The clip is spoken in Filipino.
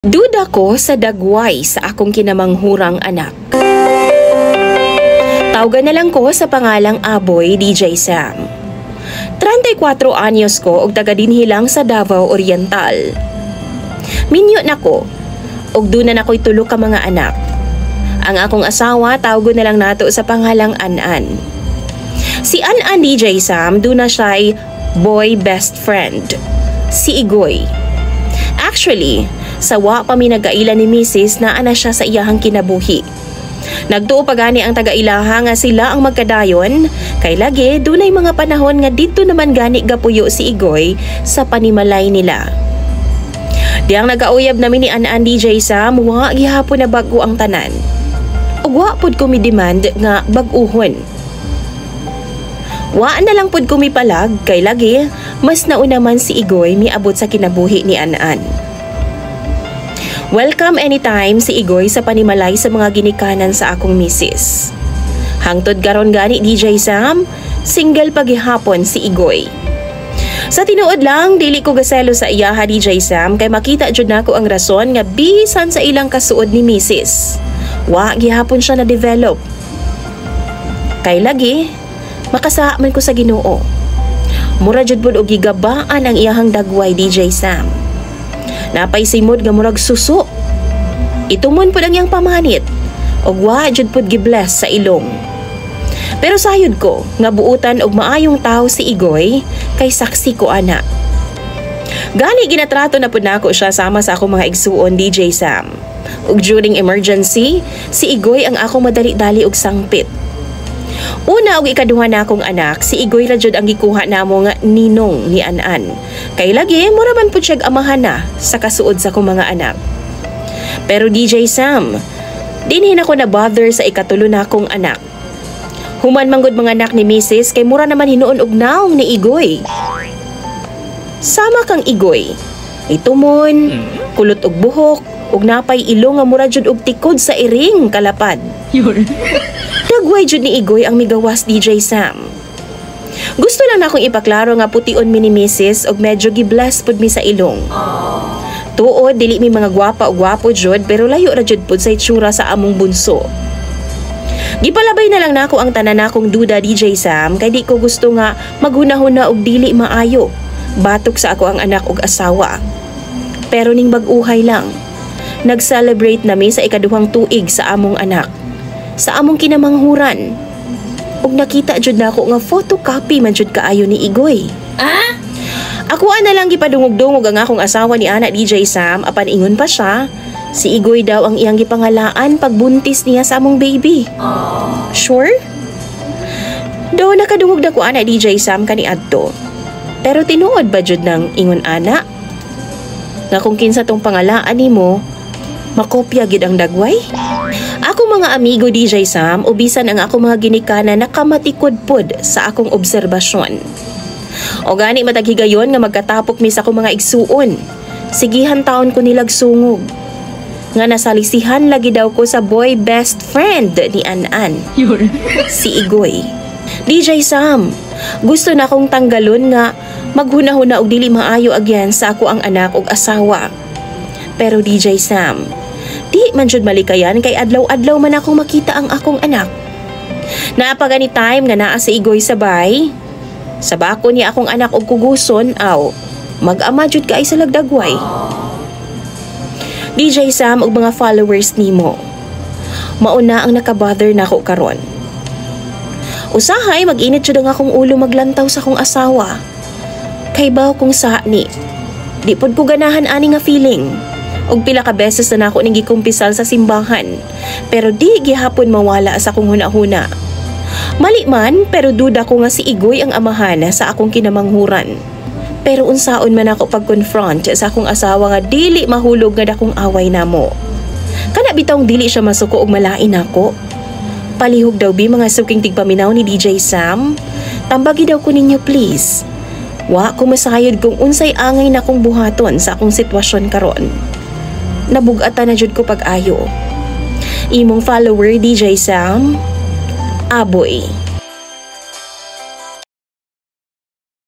Duda ko sa dagway sa akong kinamanghurang anak. Tawagan na lang ko sa pangalang Aboy DJ Sam. 34 anyos ko og taga dinhi lang sa Davao Oriental. Minyo na ko og duna na ko'y tulo ka mga anak. Ang akong asawa tawagon na lang nato sa pangalang Anan. Si Anan DJ Sam duna siya'y boy best friend, si Igoy. Actually, sawa pa mi nagailan ni Mrs. na ana siya sa iyahang kinabuhi. Nagtuo pa gani ang taga-ilaha nga sila ang magkadayon, kay lagi dunay mga panahon nga dito naman gani gapuyo si Igoy sa panimalay nila. Diyang nagauyab namin ni Anan DJ Sam, wa gihapon na bag-o ang tanan. Ug wa pud ko mi demand nga bag-uhon. Wa na lang pud ko mi palag, kay lagi mas nauna man si Igoy miabot sa kinabuhi ni Anan. Welcome anytime si Igoy sa panimalay sa mga ginikanan sa akong misis. Hangtod karon gani DJ Sam, single pagihapon si Igoy. Sa tinuod lang, dili ko gaselo sa iyaha DJ Sam kay makita jud nako ang rason nga bisan sa ilang kasuod ni misis. Wa gihapon siya na develop. Kay lagi, makasaman ko sa Ginoo. Mura jud pud og gigabaan ang iyahang dagway DJ Sam. Napay simod nga murag suso. Itumon pud ang iyang pamanit og wa jud pud gibless sa ilong. Pero sayod ko nga buutan og maayong tawo si Igoy kay saksi ko ana. Gani ginatrato na pud nako siya sama sa akong mga igsuon DJ Sam. Ug during emergency, si Igoy ang akong madali-dali og sangpit. Una og ikaduha na akong anak, si Igoy ra jud ang gikuha namo nga ninong ni Anan. Kay lagi mura man pud siyag amahan na sa kasuod sa akong mga anak. Pero DJ Sam, dinhi na ko na bother sa ikatulo na akong anak. Human manggod mga anak ni Mrs. kay mura naman hinuon og naong ni Igoy. Sama kang Igoy. Itumon, kulot og buhok, ug napay ilong nga mura jud og tikod sa iring kalapad. Dagway jud ni Igoy ang migawas DJ Sam. Gusto lang na akong ipaklaro nga pution mi ni Mrs. og medyo gibless pud mi sa ilong. Tuod dili mi mga gwapa o gwapo jud pero layo ra jud pud sa itsura sa among bunso. Gipalabay na lang nako ang tanan nakong duda DJ Sam kay di ko gusto nga maghunahuna og dili maayo. Batok sa ako ang anak og asawa. Pero ning bag-uhay lang. Nag-celebrate nami sa ikaduhang tuig sa among anak. Sa among kinamanghuran. Ug nakita jud nako nga photocopy man jud kaayo ni Igoy. Ako na lang gipadungog-dungog ang akong asawa ni Ana DJ Sam apan ingon pa siya, si Igoy daw ang iyang gipangalaan pagbuntis niya sa among baby. Sure? Do nakadungog na ko Ana DJ Sam kaniadto. Pero tinuod ba jud nang ingon ana? Nga kung kinsa tong pangalaan nimo, makopya gid ang dagway? Ako mga amigo DJ Sam, ubisan ang ako mga ginikanan na kamatikod pod sa akong obserbasyon. O gani mataghigayon nga magkatapok mi sa akong mga igsuon. Sigihan taon ko nilag sungog. Nga nasalisihan lagi daw ko sa boy best friend ni Anan. Si Igoy. DJ Sam, gusto na akong tanggalon nga maghuna-huna og dili maayo agyan sa ako ang anak og asawa. Pero DJ Sam, di man jud malikayan kay adlaw-adlaw man akong makita ang akong anak. Naapagani time nga naa si Igoy sabay. Sa bako niya akong anak og kuguson, aw, mag-ama jud kaay sa lagdagway. DJ Sam og mga followers nimo. Mauna ang nakabother nako karon. Usahay mag-init jud ang akong ulo maglantaw sa akong asawa. Kay baw kung sa ni. Di pod ko ganahan ani nga feeling. Og pila ka beses na nako ning gikumpisal sa simbahan, pero di gihapon mawala sa akong hunahuna. Mali man, pero duda ko nga si Igoy ang amahan sa akong kinamanghuran. Pero unsaon man ako pag-confront sa akong asawa nga dili mahulog nga dakong away namo. Kana bitong dili siya masuko og malain ako. Palihog daw bi mga suking tigpaminaw ni DJ Sam. Tambagi daw ko ninyo please. Wa ko masayod kung unsay angay na kong buhaton sa akong sitwasyon karon. Nabugatan na jud ko pag-ayo. Imong follower DJ Sam, Aboy.